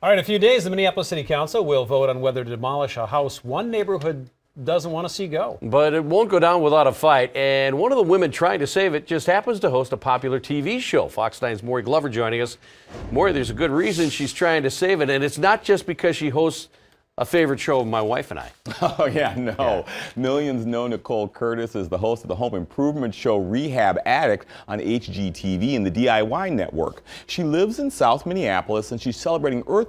All right, in a few days, the Minneapolis City Council will vote on whether to demolish a house one neighborhood doesn't want to see go. But it won't go down without a fight, and one of the women trying to save it just happens to host a popular TV show. Fox 9's Maury Glover joining us. Maury, there's a good reason she's trying to save it, and it's not just because she hosts a favorite show of my wife and I. Oh, yeah, no. Yeah. Millions know Nicole Curtis is the host of the home improvement show Rehab Addict on HGTV and the DIY network. She lives in South Minneapolis, and she's celebrating Earth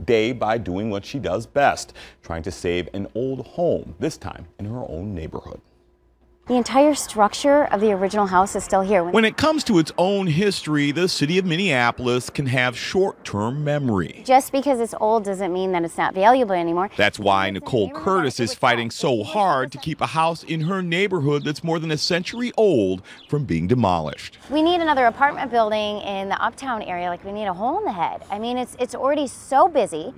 Day by doing what she does best, trying to save an old home, this time in her own neighborhood. The entire structure of the original house is still here. When it comes to its own history, the city of Minneapolis can have short-term memory. Just because it's old doesn't mean that it's not valuable anymore. That's why Nicole Curtis is fighting so hard to keep a house in her neighborhood that's more than a century old from being demolished. We need another apartment building in the uptown area, like we need a hole in the head. I mean, it's already so busy.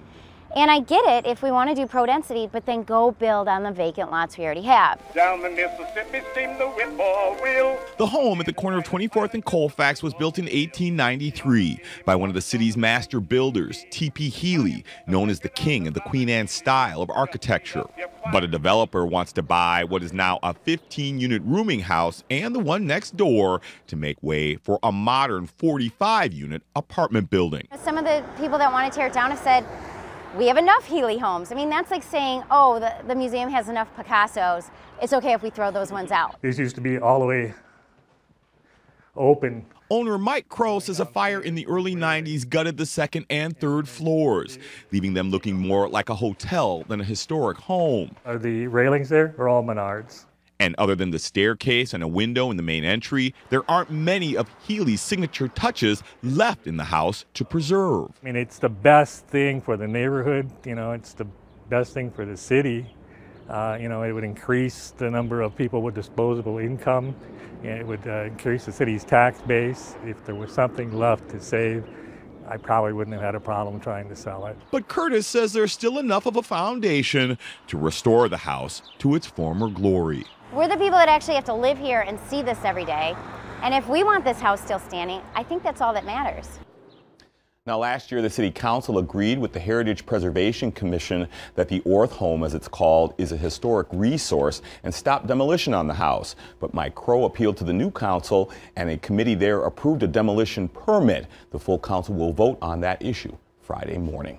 And I get it if we want to do pro-density, but then go build on the vacant lots we already have. Down the Mississippi steam the Whitmore wheel. The home at the corner of 24th and Colfax was built in 1893 by one of the city's master builders, T.P. Healy, known as the king of the Queen Anne style of architecture. But a developer wants to buy what is now a 15-unit rooming house and the one next door to make way for a modern 45-unit apartment building. Some of the people that want to tear it down have said, we have enough Healy homes. I mean, that's like saying, oh, the museum has enough Picassos. It's okay if we throw those ones out. These used to be all the way open. Owner Mike Crow says a fire in the early 90s gutted the second and third floors, leaving them looking more like a hotel than a historic home. Are the railings there are all Menards. And other than the staircase and a window in the main entry, there aren't many of Healy's signature touches left in the house to preserve. I mean, it's the best thing for the neighborhood. You know, it's the best thing for the city. You know, it would increase the number of people with disposable income. It would increase the city's tax base. If there was something left to save, I probably wouldn't have had a problem trying to sell it. But Curtis says there's still enough of a foundation to restore the house to its former glory. We're the people that actually have to live here and see this every day. And if we want this house still standing, I think that's all that matters. Now, last year, the City Council agreed with the Heritage Preservation Commission that the Orth home, as it's called, is a historic resource and stopped demolition on the house. But Mike Crow appealed to the new council, and a committee there approved a demolition permit. The full council will vote on that issue Friday morning.